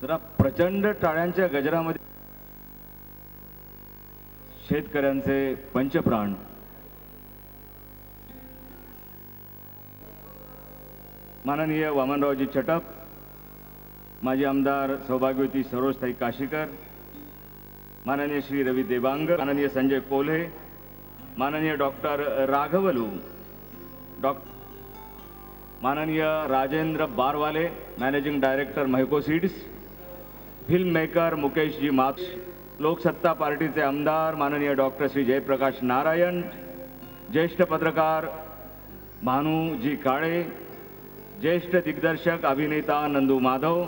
जरा प्रचंड टाळ्यांच्या गजरामध्ये शेतकऱ्यांचे पंचप्राण माननीय वामनरावजी चटप, माजी आमदार सौभाग्यवती सरोजताई काशीकर, माननीय श्री रवी देवांग, माननीय संजय कोल्हे, माननीय डॉक्टर राघवलू, माननीय Rajendra Barwale, managing director Mahyco seeds, film maker Mukesh ji माक्स, लोकसत्ता पार्टीचे आमदार माननीय डॉक्टर श्री जयप्रकाश नारायण, ज्येष्ठ पत्रकार भानूजी काळे, ज्येष्ठ दिग्दर्शक अभिनेता नंदू माधव,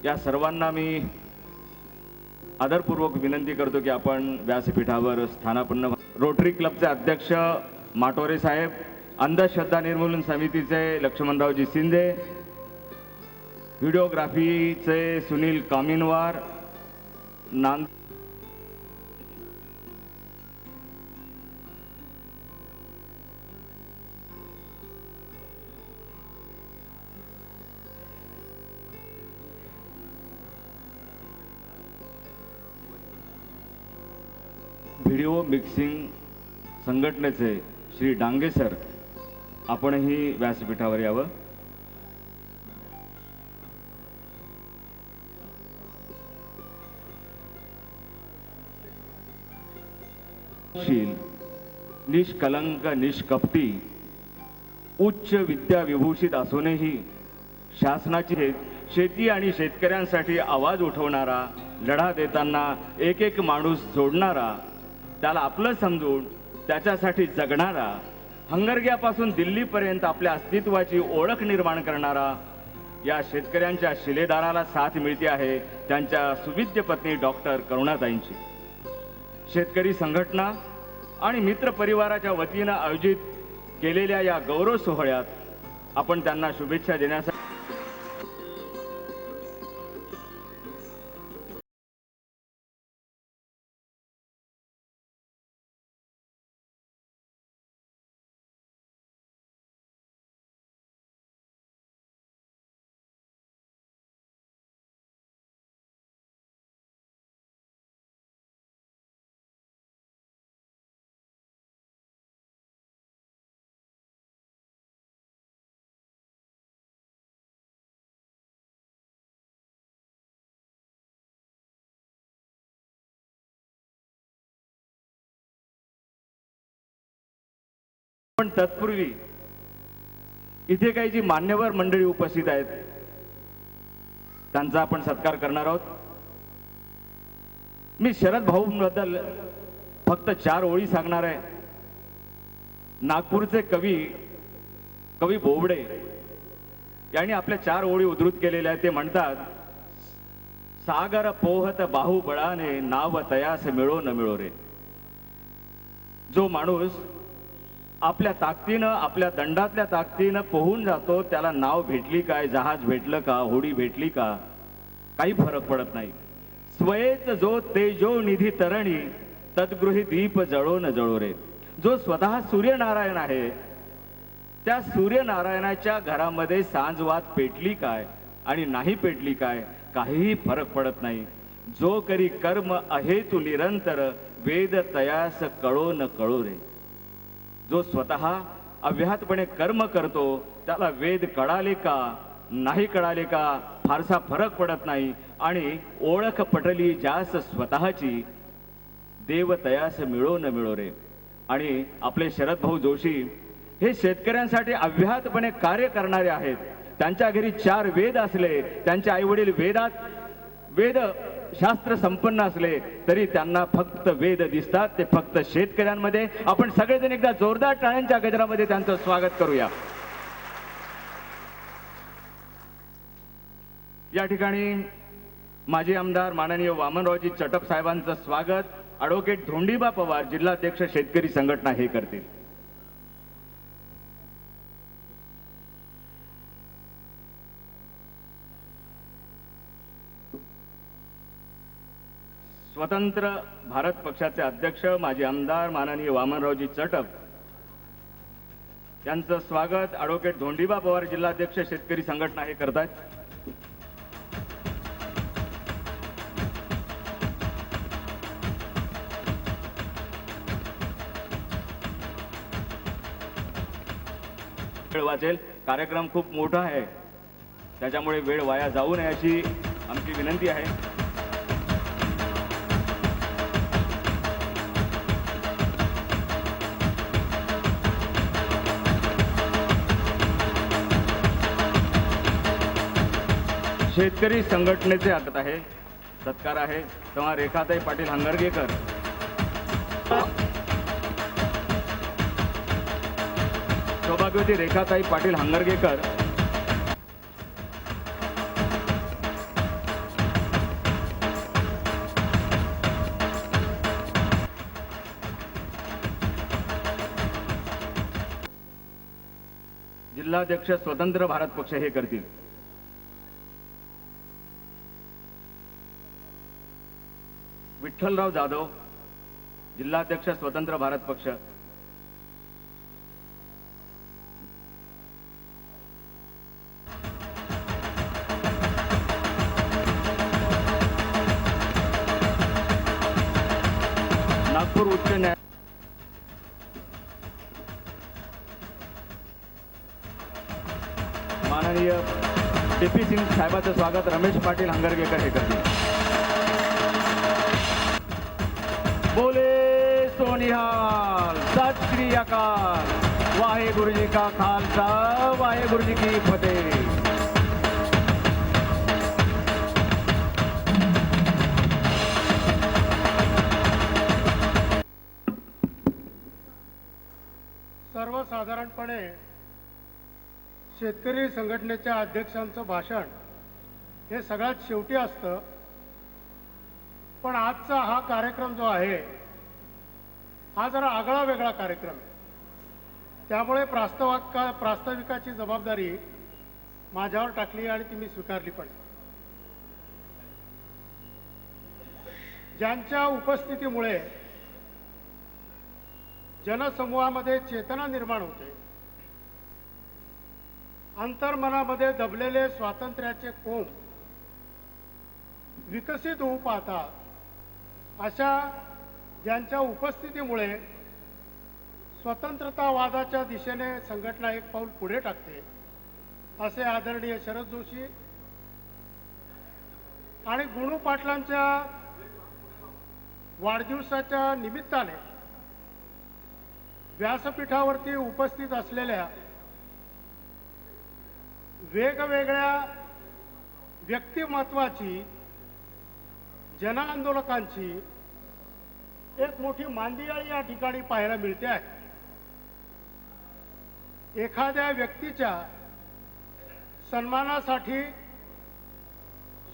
या सर्वांना मी आदरपूर्वक विनंती करतो की आपण व्यासपीठावर स्थानापन्न. रोटरी क्लबचे अध्यक्ष माटोरे साहेब, अंधश्रद्धा निर्मूलन समितीचे लक्ष्मणरावजी शिंदे, व्हिडिओग्राफीचे सुनील कामिनवार, व्हिडिओ मिक्सिंग संघटनेचे श्री डांगे सर, आपणही व्यासपीठावर यावं. निष्कलंक निष्कपटी उच्च विद्या विभूषित असूनही शासनाची शेती आणि शेतकऱ्यांसाठी आवाज उठवणारा, लढा देताना एक एक माणूस जोडणारा, त्याला आपलं समजून त्याच्यासाठी जगणारा, हंगरग्यापासून दिल्लीपर्यंत आपल्या अस्तित्वाची ओळख निर्माण करणारा या शेतकऱ्यांच्या शिलेदाराला साथ मिळते आहे त्यांच्या सुविद्य पत्नी डॉक्टर करुणाताईंची. शेतकरी संघटना आणि मित्र परिवाराच्या वतीनं आयोजित केलेल्या या गौरव सोहळ्यात आपण त्यांना शुभेच्छा देण्यासाठी पण तत्पूर्वी इथे काही जी मान्यवर मंडळी उपस्थित आहेत त्यांचा आपण सत्कार करणार आहोत. मी शरद भाऊंबद्दल फक्त 4 ओळी सांगणार आहे. नागपूरचे कवी बोबडे यांनी आपल्या 4 ओळी उद्धृत केलेल्या आहेत. ते म्हणतात, सागर पोहत बाहुबळाने नाव तयास मिळो न मिळो रे. जो माणूस आपल्या ताकदीनं, आपल्या दंडातल्या ताकदीनं पोहून जातो त्याला नाव भेटली काय, जहाज भेटलं का, होडी भेटली का, काही फरक पडत नाही. स्वयेच जो तेजो निधी तरणी तद्गृही दीप जळो न जळो रे. जो स्वतः सूर्यनारायण आहे त्या सूर्यनारायणाच्या घरामध्ये सांजवात पेटली काय आणि नाही पेटली काय काहीही फरक पडत नाही. जो करी कर्म अहेतु निरंतर वेद तयास कळो न कळो रे. जो स्वतः अव्याहतपणे कर्म करतो त्याला वेद कळाले का नाही कळाले का फारसा फरक पडत नाही. आणि ओळख पटली ज्यास स्वतःची देव तयास मिळो न मिळो रे. आणि आपले शरद भाऊ जोशी हे शेतकऱ्यांसाठी अव्याहतपणे कार्य करणारे आहेत. त्यांच्या घरी 4 वेद असले, त्यांचे आईवडील वेद शास्त्र संपन्न असले तरी त्यांना फक्त वेद दिसतात, ते फक्त शेतकऱ्यांमध्ये. आपण सगळेजण एकदा जोरदार टाळ्यांच्या गजरामध्ये त्यांचं स्वागत करूया. या ठिकाणी माजी आमदार माननीय वामनरावजी चटप साहेबांचं स्वागत ॲडव्होकेट धोंडीबा पवार, जिल्हाध्यक्ष शेतकरी संघटना, हे करतील. स्वतंत्र भारत पक्षाचे अध्यक्ष माजी आमदार माननीय वामनरावजी चटप यांचं स्वागत ॲडव्होकेट धोंडीबा पवार, जिल्हाध्यक्ष शेतकरी संघटना, हे करतात. वेळ वाचेल. कार्यक्रम खूप मोठा आहे, त्याच्यामुळे वेळ वाया जाऊ नये अशी आमची विनंती आहे. शेतकरी संघटनेचे हातात आहे, सत्कार आहे. तेव्हा रेखाताई पाटील हंगरगेकर सौभाग्यवती रेखाताई पाटील हंगरगेकर जिल्हाध्यक्ष स्वतंत्र भारत पक्ष हे करतील. विठ्ठलराव जाधव जिल्हाध्यक्ष स्वतंत्र भारत पक्ष. नागपूर उच्च न्यायालय माननीय डी.पी. सिंग साहेबांचं स्वागत रमेश पाटील हंगरगेकर हे करतील. बोले सोनिहाल, सत श्री अकाल. वाहेगुरु जी का खालसा, वाहेगुरु जी की फतेह. सर्वसाधारणपणे शेतकरी संघटनेच्या अध्यक्षांचं भाषण हे सगळ्यात शेवटी असतं, पण आजचा हा कार्यक्रम जो आहे हा जरा आगळा वेगळा कार्यक्रम आहे. त्यामुळे प्रास्ताविकाची जबाबदारी माझ्यावर टाकली आणि ती मी स्वीकारली पण. ज्यांच्या उपस्थितीमुळे जनसमूहामध्ये चेतना निर्माण होते, अंतर्मनामध्ये दबलेले स्वातंत्र्याचे कोंब विकसित होऊ पाहतात, अशा ज्यांच्या उपस्थितीमुळे स्वतंत्रतावादाच्या दिशेने संघटना एक पाऊल पुढे टाकते, असे आदरणीय शरद जोशी आणि गुणू पाटलांच्या वाढदिवसाच्या निमित्ताने व्यासपीठावरती उपस्थित असलेल्या वेगवेगळ्या व्यक्तिमत्वाची, जनआंदोलकांची एक मोठी मांदियाळी या ठिकाणी पाहायला मिळते आहे. एखाद्या व्यक्तीच्या सन्मानासाठी,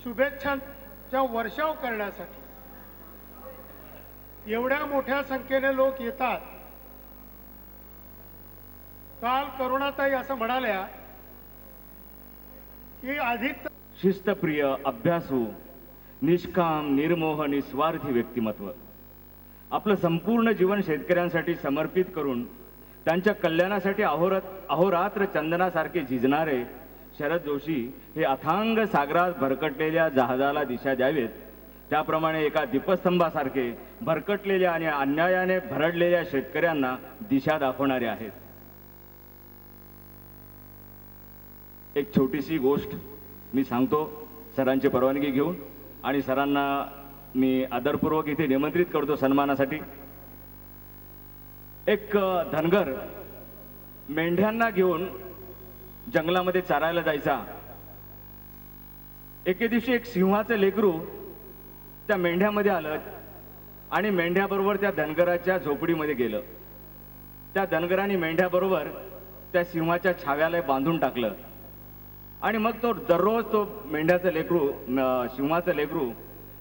शुभेच्छांचा वर्षाव करण्यासाठी एवढ्या मोठ्या संख्येने लोक येतात. काल करुणाताई असं म्हणाल्या की अधिक शिस्तप्रिय, अभ्यासू, निष्काम, निर्मोह, निस्वार्थी व्यक्तिमत्व, आपलं संपूर्ण जीवन शेतकऱ्यांसाठी समर्पित करून त्यांच्या कल्याणासाठी अहोरात्र चंदनासारखे झिजणारे शरद जोशी हे अथांग सागरात भरकटलेल्या जहाजाला दिशा द्यावेत, त्याप्रमाणे एका दीपस्तंभासारखे भरकटलेल्या आणि अन्यायाने भरडलेल्या शेतकऱ्यांना दिशा दाखवणारे आहेत. एक छोटीशी गोष्ट मी सांगतो सरांची परवानगी घेऊन, आणि सरांना मी आदरपूर्वक इथे निमंत्रित करतो सन्मानासाठी. एक धनगर मेंढ्यांना घेऊन जंगलामध्ये चारायला जायचा. एके दिवशी एक सिंहाचं लेकरू त्या मेंढ्यामध्ये आलं आणि मेंढ्याबरोबर त्या धनगराच्या झोपडीमध्ये गेलं. त्या धनगराने मेंढ्याबरोबर त्या सिंहाच्या छाव्याला बांधून टाकलं आणि मग तो दररोज तो मेंढ्याचं लेकरू, सिंहाचं लेकरू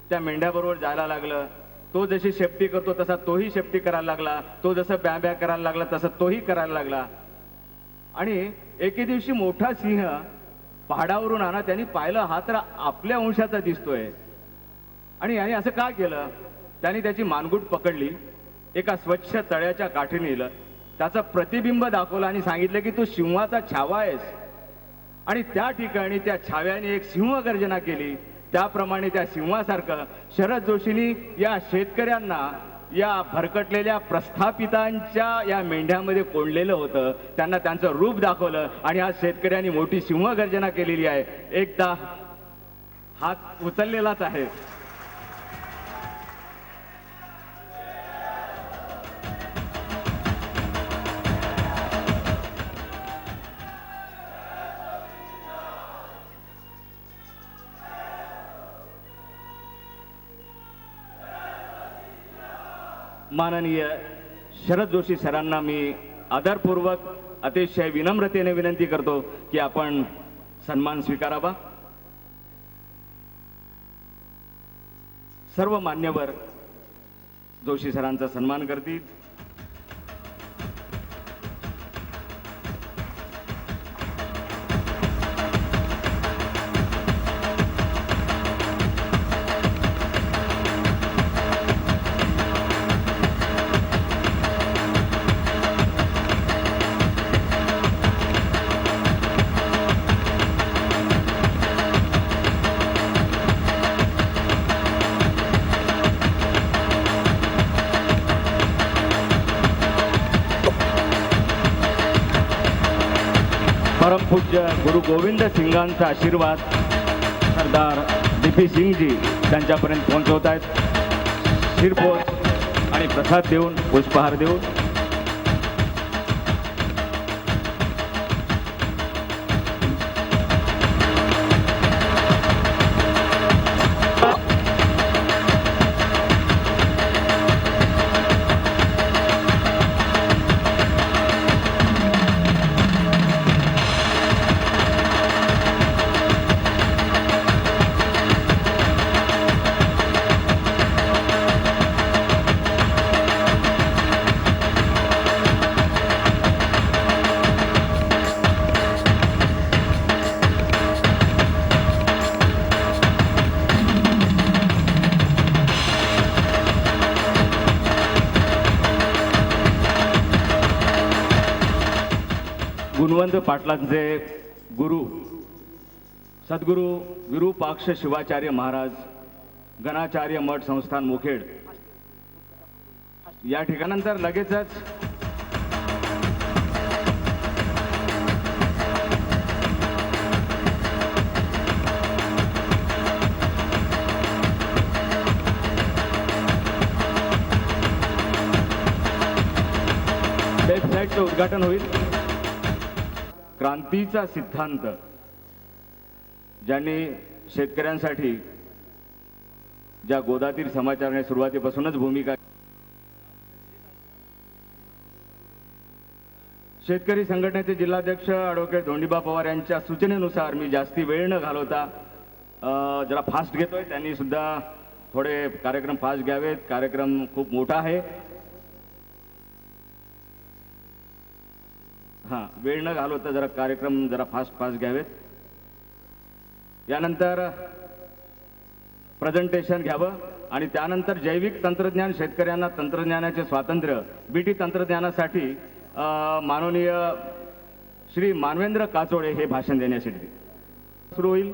त्या मेंढ्याबरोबर जायला लागलं. तो जशी शेपटी करतो तसा तोही शेपटी करायला लागला, तो जसं ब्या ब्या करायला लागला तसं तोही करायला लागला. आणि एके दिवशी मोठा सिंह पहाडावरून आला. त्यांनी पाहिलं हा तर आपल्या वंशाचा दिसतोय, आणि याने असं का केलं? त्यांनी त्याची मानगूट पकडली, एका स्वच्छ तळ्याच्या काठी नेलं, त्याचं प्रतिबिंब दाखवलं आणि सांगितलं की तू सिंहाचा छावा आहेस. आणि त्या ठिकाणी त्या छाव्याने एक सिंह गर्जना केली. त्याप्रमाणे त्या सिंहासारखं शरद जोशींनी या शेतकऱ्यांना या भरकटलेल्या प्रस्थापितांच्या या मेंढ्यामध्ये कोंडलेलं होतं. त्यांना त्यांचं रूप दाखवलं आणि आज शेतकऱ्यांनी मोठी सिंहगर्जना केलेली आहे. एकदा हात उचललेलाच आहे. माननीय शरद जोशी सरांना मी आदरपूर्वक अतिशय विनम्रतेने विनंती करतो की आपण सन्मान स्वीकारावा. सर्व मान्यवर जोशी सरांचा सन्मान करतील. परमपूज्य गुरु गोविंद सिंगांचा आशीर्वाद सरदार DP सिंगजी त्यांच्यापर्यंत पोहोचवत आहेत. शिरपोस आणि प्रसाद देऊन, पुष्पहार देऊन. गुणवंत पाटलांचे गुरु सद्गुरू विरूपाक्ष शिवाचार्य महाराज, गणाचार्य मठ संस्थान मुखेड या ठिकाणानंतर लगेचच वेबसाईटचं उद्घाटन होईल. क्रांतीचा सिद्धांत ज्यांनी शेतकऱ्यांसाठी ज्या गोदातीर समाचाराने सुरुवातीपासूनच भूमिका, शेतकरी संघटनेचे जिल्हाध्यक्ष ॲडव्होकेट धोंडीबा पवार यांच्या सूचनेनुसार मी जास्ती वेळ न घालवता जरा फास्ट घेतोय. त्यांनी सुद्धा थोडे कार्यक्रम फास्ट घ्यावेत. कार्यक्रम खूप मोठा आहे. हां, वेळ न घालवता जरा कार्यक्रम जरा फास्ट घ्यावेत. यानंतर प्रेझेंटेशन घ्यावं आणि त्यानंतर जैविक तंत्रज्ञान शेतकऱ्यांना तंत्रज्ञानाचे स्वातंत्र्य बीटी तंत्रज्ञानासाठी माननीय श्री मानवेंद्र काचोळे हे भाषण देण्यासाठी सुरू होईल.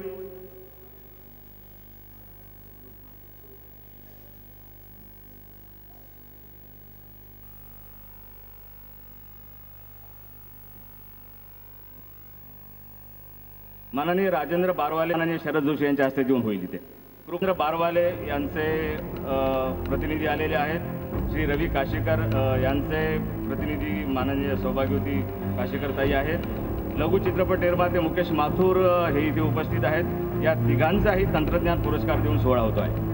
माननीय राजेंद्र बारवाले आणि शरद जोशी यांच्या हस्ते देऊन होईल. इथे कृष्ण बारवाले यांचे प्रतिनिधी आलेले आहेत. श्री रवी काशीकर यांचे प्रतिनिधी माननीय सौभाग्यवती काशीकरताई आहेत. लघु चित्रपट निर्माते मुकेश माथुर हे इथे उपस्थित आहेत. या तिघांचाही तंत्रज्ञान पुरस्कार देऊन सोहळा होतो आहे.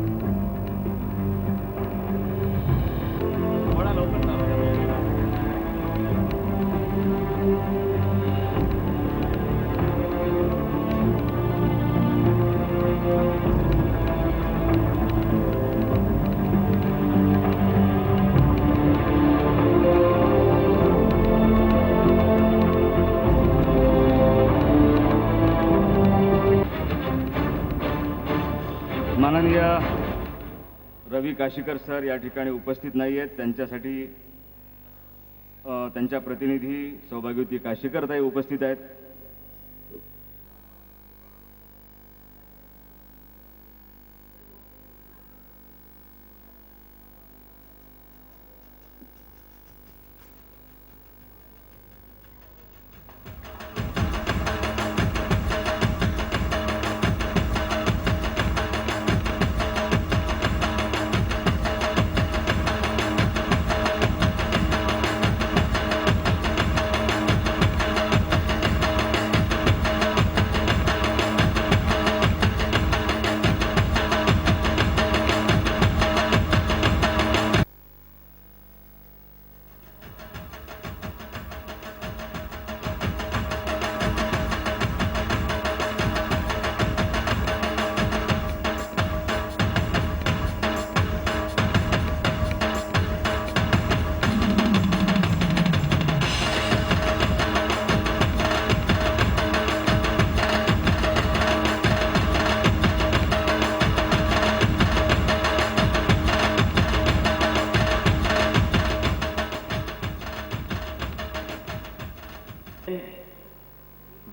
सोहळा लवकर चालू आहे. माननीय रवी काशीकर सर या ठिकाणी उपस्थित नाही आहेत. त्यांच्यासाठी त्यांच्या प्रतिनिधी सौभाग्यवती काशीकरताई उपस्थित आहेत.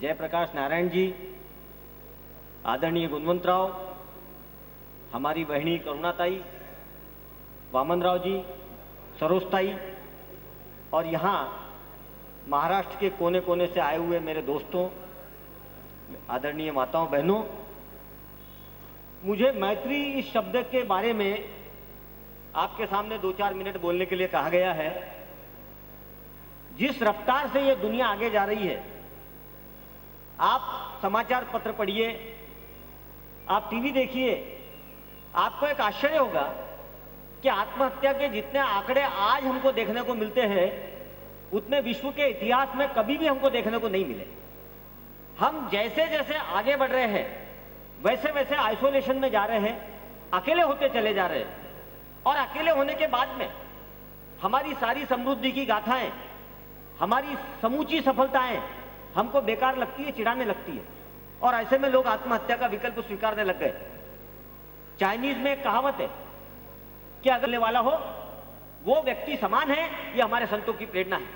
जयप्रकाश नारायण जी, आदरणीय गुणवंतराव, हमारी बहनी करुणाताई, वामनराव जी, सरोजताई और यहाँ महाराष्ट्र के कोने कोने से आए हुए मेरे दोस्तों, आदरणीय माताओं बहनों, मुझे मैत्री इस शब्द के बारे में आपके सामने 2-4 मिनट बोलने के लिए कहा गया है। जिस रफ्तार से ये दुनिया आगे जा रही है, आप समाचार पत्र पढ़िए, आप टीवी देखिए, आपको एक आश्चर्य होगा कि आत्महत्या के जितने आंकड़े आज हमको देखने को मिलते हैं उतने विश्व के इतिहास में कभी भी हमको देखने को नहीं मिले। हम जैसे जैसे आगे बढ़ रहे हैं वैसे वैसे आइसोलेशन में जा रहे हैं, अकेले होते चले जा रहे हैं, और अकेले होने के बाद में हमारी सारी समृद्धि की गाथाएं, हमारी समूची सफलताएं हमको बेकार लगती है, चिढ़ाने लगती है, और ऐसे में लोग आत्महत्या का विकल्प स्वीकारने लग गए। चाइनीज में एक कहावत है कि अगर लेने वाला हो वो व्यक्ति समान है, ये हमारे संतों की प्रेरणा है।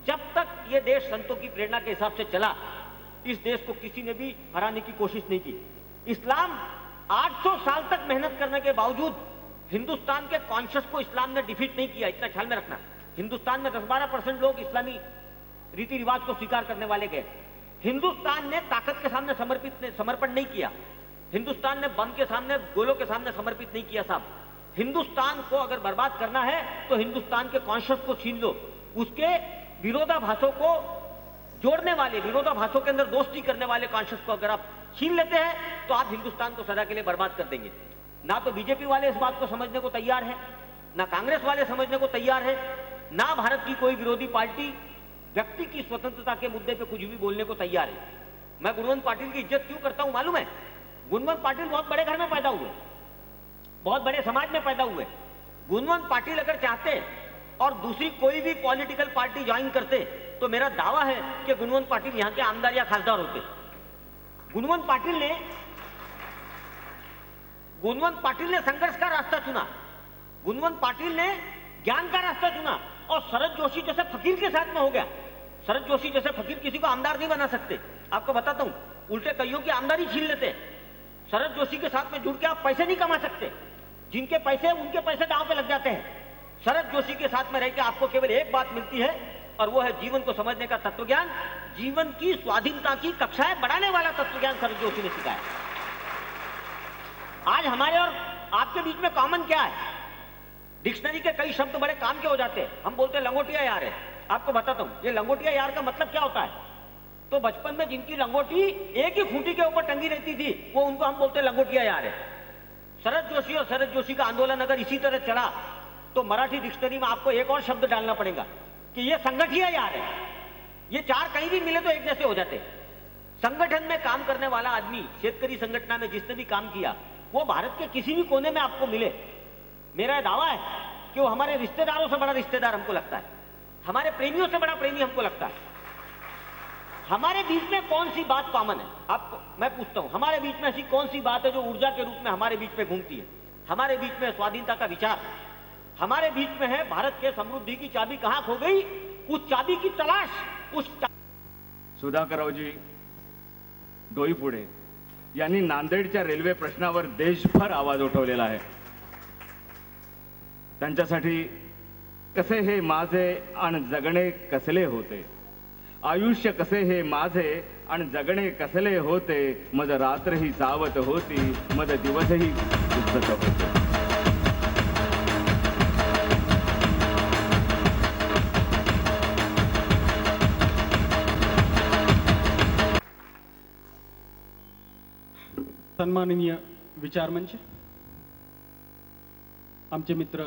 जब तक ये देश संतों की प्रेरणा के हिसाब से चला, इस देश को किसी ने भी हराने की कोशिश नहीं की। इस्लाम 800 साल तक मेहनत करने के बावजूद हिंदुस्तान के कॉन्शियस को इस्लाम ने डिफीट नहीं किया, इतना ख्याल में रखना। हिंदुस्तान में 10-12% लोग इस्लामी रीति रिवाज को स्वीकार करने वाले गए। हिंदुस्तान ने ताकत के सामने समर्पण नहीं किया। हिंदुस्तान ने बम के सामने, गोलों के सामने समर्पित नहीं किया। साहब, हिंदुस्तान को अगर बर्बाद करना है तो हिंदुस्तान के कॉन्शियस को छीन लो, उसके विरोधाभासों को जोड़ने वाले, विरोधाभासों के अंदर दोस्ती करने वाले कॉन्शियस को अगर आप छीन लेते हैं तो आप हिंदुस्तान को सदा के लिए बर्बाद कर देंगे। ना तो बीजेपी वाले इस बात को समझने को तैयार है, ना कांग्रेस वाले समझने को तैयार है, ना भारत की कोई विरोधी पार्टी व्यक्ति की स्वतंत्रता के मुद्दे पे कुछ भी बोलने को तैयार है। मैं गुणवंत पाटिल की इज्जत क्यों करता हूं मालूम है? गुणवंत पाटिल बहुत बड़े घर में पैदा हुए, बहुत बड़े समाज में पैदा हुए। गुणवंत पाटिल अगर चाहते और दूसरी कोई भी पॉलिटिकल पार्टी ज्वाइन करते तो मेरा दावा है कि गुणवंत पाटिल यहां के आमदार या खासदार होते। गुणवंत पाटिल ने संघर्ष का रास्ता चुना, गुणवंत पाटिल ने ज्ञान का रास्ता चुना, और शरद जोशी जैसे फकीर के साथ में हो गया। शरद जोशी जैसे फकीर किसी को आमदार नहीं बना सकते। आपको बताता हूं, उल्टे कईयों की आमदारी छीन लेते। शरद जोशी के साथ में जुड़ के आप पैसे नहीं कमा सकते। जिनके पैसे, उनके पैसे दांव पे लग जाते हैं। शरद जोशी के साथ में रहकर आपको केवल एक बात मिलती है, और वो है जीवन को समझने का तत्वज्ञान। जीवन की स्वाधीनता की कक्षाएं बढ़ाने वाला तत्वज्ञान शरद जोशी ने सिखाया। आज हमारे और आपके बीच में कॉमन क्या है? डिक्शनरी के कई शब्द बड़े काम के हो जाते हैं। हम बोलते हैं लंगोटिया यार है। आपको बताता हूं ये लंगोटिया यार का मतलब क्या होता है। तो बचपन में जिनकी लंगोटी एक ही खूंटी के ऊपर टंगी रहती थी, वो उनको हम बोलते हैं लंगोटिया यार है। शरद जोशी और शरद जोशी का आंदोलन अगर इसी तरह चला तो मराठी डिक्शनरी में आपको एक और शब्द डालना पड़ेगा कि ये संगठिया यार है। ये चार कहीं भी मिले तो एक जैसे हो जाते। संगठन में काम करने वाला आदमी, शेतकरी संगठन में जिसने भी काम किया, वो भारत के किसी भी कोने में आपको मिले, मेरा दावा है कि वो हमारे रिश्तेदारों से बड़ा रिश्तेदार हमको लगता है, हमारे प्रेमियों से बड़ा प्रेमी हमको लगता है। हमारे बीच में कौन सी बात कॉमन है? आपको मैं पूछता हूं, हमारे बीच में ऐसी कौन सी बात है जो ऊर्जा के रूप में हमारे बीच में घूमती है? हमारे बीच में स्वाधीनता का विचार, हमारे बीच में है भारत के समृद्धि की चाबी कहां खो गई, उस चाबी की तलाश। सुधाकररावजी डोईफोडे यांनी नांदेडच्या रेल्वे प्रश्नावर देशभर आवाज उठवलेला आहे। त्यांच्यासाठी कसे हे माझे आणि जगणे कसले होते, आयुष्य कसे हे माझे आणि जगणे कसले होते, मज रात्रही सावत होती, मज दिवसही सुस्त होते। सन्माननीय विचारमंच, आमचे मित्र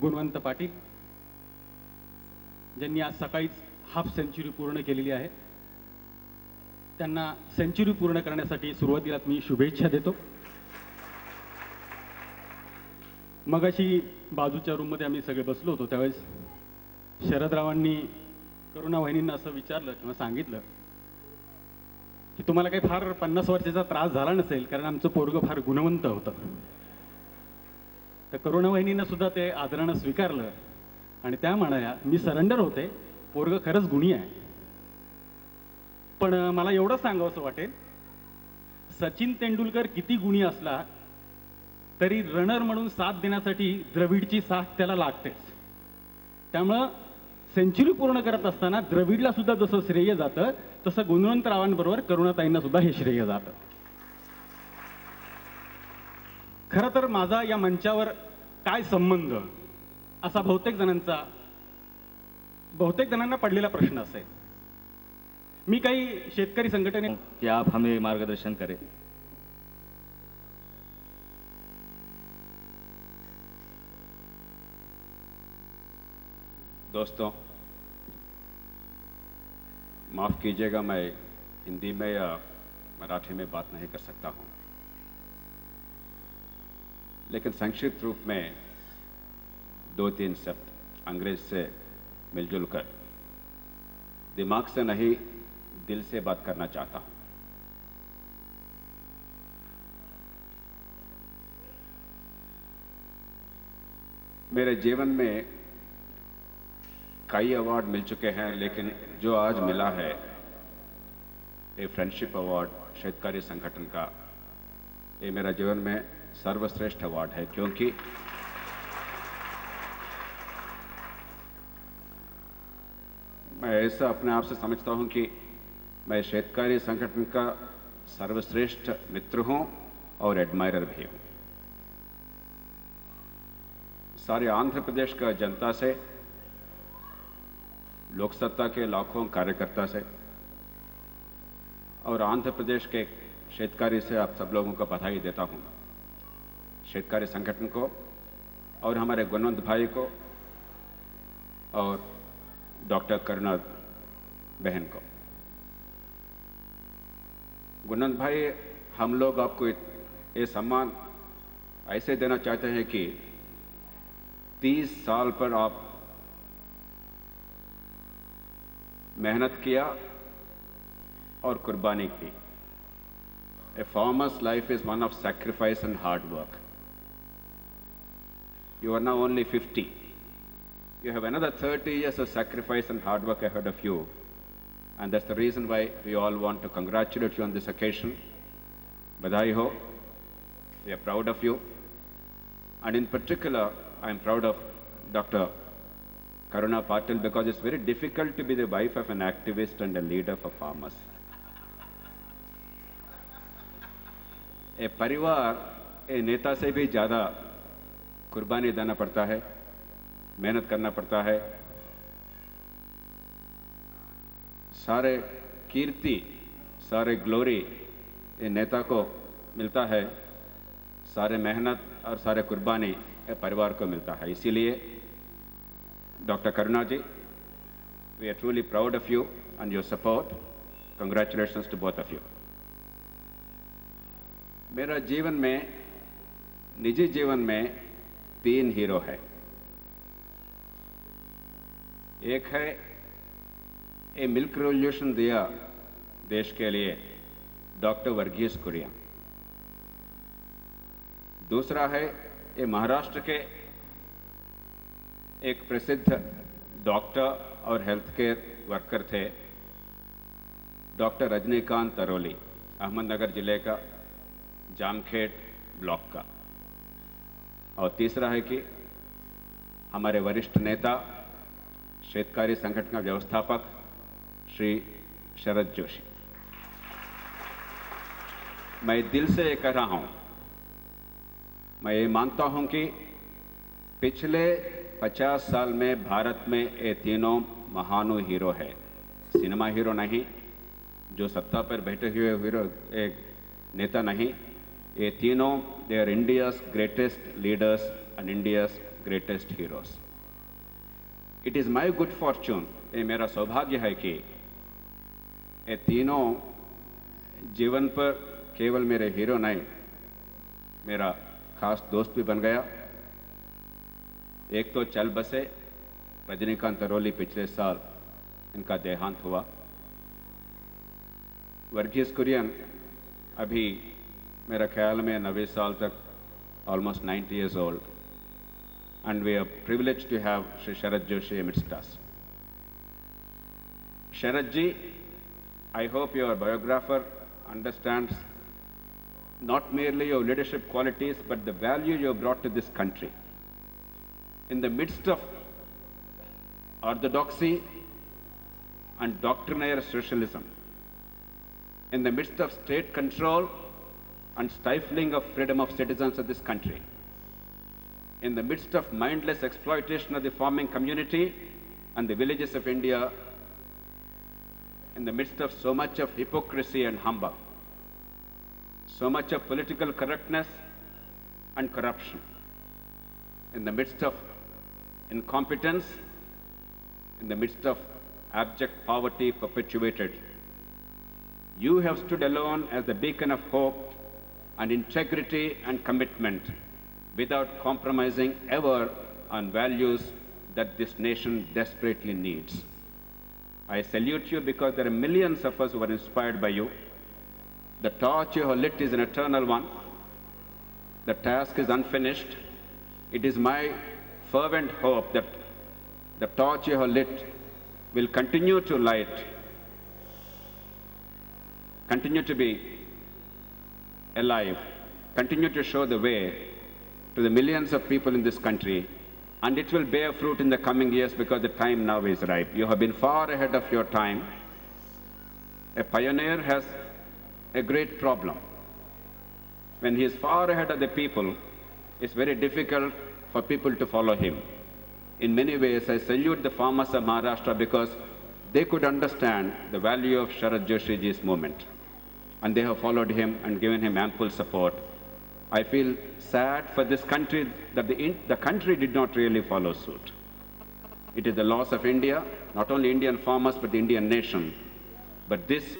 गुणवंत पाटील ज्यांनी आज सकाळीच हाफ सेंचुरी पूर्ण केलेली आहे, त्यांना सेंचुरी पूर्ण करण्यासाठी सुरुवातीलाच मी शुभेच्छा देतो। मगाशी बाजूच्या रूममध्ये आम्ही सगळे बसलो होतो, त्यावेळेस शरदरावांनी करुणा वहिनींना असं विचारलं किंवा सांगितलं की तुम्हाला काही फार 50 वर्षाचा त्रास झाला नसेल, कारण आमचं पोरगं फार गुणवंत होतं। तर करुणा वहिनींना सुद्धा ते आदरानं स्वीकारलं आणि त्या म्हणाल्या, मी सरेंडर होते, पोरगं खरंच गुणी आहे। पण मला एवढं सांगावंसं वाटेल, सचिन तेंडुलकर किती गुणी असला तरी रनर म्हणून साथ देण्यासाठी द्रविडची साथ त्याला लागतेच. त्यामुळं सेंचुरी पूर्ण करत असताना द्रविडला सुद्धा जसं श्रेय जातं तसं गुणवंतरावांबरोबर करुणाताईंना सुद्धा हे श्रेय जातं. खरं तर माझा या मंचावर काय संबंध असा बहुतेक जणांना पडलेला प्रश्न असेल. मी काही शेतकरी संघटने कि आप हमें मार्गदर्शन करें. दोस्तों, माफ़ कीजिएगा, मैं हिंदी में या मराठी में बात नहीं कर सकता हूं, लेकिन संक्षिप्त रूप में 2-3 शब्द अंग्रेज से मिलजुल कर दिमाग से नहीं दिल से बात करना चाहता हूं. मेरे जीवन में कई अवार्ड मिल चुके हैं, लेकिन जो आज मिला है ये फ्रेंडशिप अवार्ड शेतकारी संगठन का, ये मेरा जीवन में सर्वश्रेष्ठ अवार्ड है. क्योंकि मैं ऐसा अपने आप से समझता हूं कि मैं शेतकारी संगठन का सर्वश्रेष्ठ मित्र हूं और एडमायरर भी हूं. सारे आंध्र प्रदेश का जनता से, लोकसत्ता के लाखों कार्यकर्ता से और आंध्र प्रदेश के शेतकारी से आप सब लोगों को बधाई देता हूं. शेतकारी संगठन को और हमारे गुणवंत भाई को और डॉक्टर करुणा बहन को. गुणवंत भाई, हम लोग आपको ये सम्मान ऐसे देना चाहते हैं कि 30 साल पर आप मेहनत किया और कुर्बानी की. A farmer's life is one of sacrifice and hard work. You are now only 50. You have another 30 years of sacrifice and hard work ahead of you. And that's the reason why we all want to congratulate you on this occasion. Badhai ho. We are proud of you. And in particular, I am proud of Dr. Karuna Patil, because it's very difficult to be the wife of an activist and a leader for farmers. A परिवार ए नेता से भी ज़्यादा कुर्बानी देना पड़ता है, मेहनत करना पड़ता है. सारे कीर्ति, सारे ग्लोरी ये नेता को मिलता है, सारे मेहनत और सारे कुर्बानी ये परिवार को मिलता है. इसीलिए doctor Karuna ji, we are truly proud of you and your support. Congratulations to both of you. मेरा जीवन में, निजी जीवन में 3 हीरो है. एक है ये मिल्क रेवोल्यूशन दिया देश के लिए डॉक्टर वर्गीस कुरियन. दूसरा है ये महाराष्ट्र के एक प्रसिद्ध डॉक्टर और हेल्थ केयर वर्कर थे, डॉक्टर रजनीकांत तरोली, अहमदनगर जिले का जामखेड ब्लॉक का. और तीसरा है कि हमारे वरिष्ठ नेता, शेतकारी संगठन का व्यवस्थापक श्री शरद जोशी. मैं दिल से ये कह रहा हूं, मैं ये मानता हूं कि पिछले 50 साल में भारत में ये तीनों महानु हीरो है. सिनेमा हीरो नहीं, जो सत्ता पर बैठे हुए हीरो, एक नेता नहीं. ये तीनों, they are India's greatest leaders end India's greatest heroes. It is my good Fortune, ये मेरा सौभाग्य है कि ये तीनों जीवन पर केवल मेरे हीरो नहीं, मेरा खास दोस्त भी बन गया. एक तो चल बसे रजनीकांत तरोली, पिछले साल इनका देहांत हुआ. वर्गीस कुरियन अभी मेरा ख्याल में 90 साल तक, almost 90 years old, and we are privileged to have Shri Sharad Joshi amidst us. Sharad ji, I hope your biographer understands not merely your leadership qualities, but the value you have brought to this country. In the midst of orthodoxy and doctrinaire socialism, in the midst of state control and stifling of freedom of citizens of this country, in the midst of mindless exploitation of the farming community and the villages of India, in the midst of so much of hypocrisy and humbug, so much of political correctness and corruption, in the midst of incompetence, in the midst of abject poverty perpetuated, you have stood alone as the beacon of hope and integrity and commitment without compromising ever on values that this nation desperately needs. I salute you because there are millions of us who are inspired by you. The torch you have lit is an eternal one. The task is unfinished. It is my fervent hope that the torch you have lit will continue to light, continue to be alive, continue to show the way to the millions of people in this country, and it will bear fruit in the coming years because the time now is ripe. You have been far ahead of your time. A pioneer has a great problem. When he is far ahead of the people, it's very difficult for people to follow him. In many ways, I salute the farmers of Maharashtra because they could understand the value of Sharad Joshi ji's movement, and they have followed him and given him ample support. I feel sad for this country that the country did not really follow suit. It is the loss of India, not only Indian farmers, but the Indian nation. But this